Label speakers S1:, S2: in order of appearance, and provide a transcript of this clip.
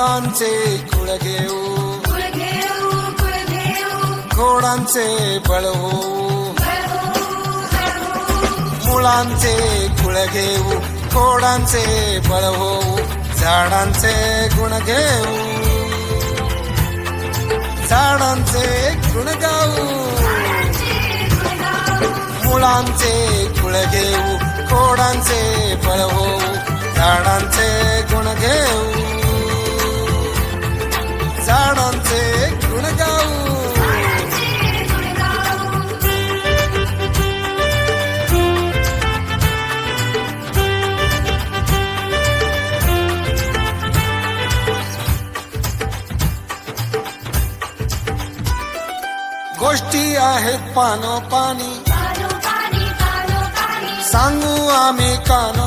S1: मुळांचे कुळ घेऊ खोडांचे बळ होऊ मुळांचे कुळ घेऊ खोडांचे बळ होऊ झाडांचे गुण घेऊ झाडांचे गुण गाऊ मुळांचे कुळ घेऊ खोडांचे बळ होऊ झाडांचे गुण घेऊ झाडांचे गुण गाऊ गोष्टी आहेत पानोपानी सांगू आम्ही कानो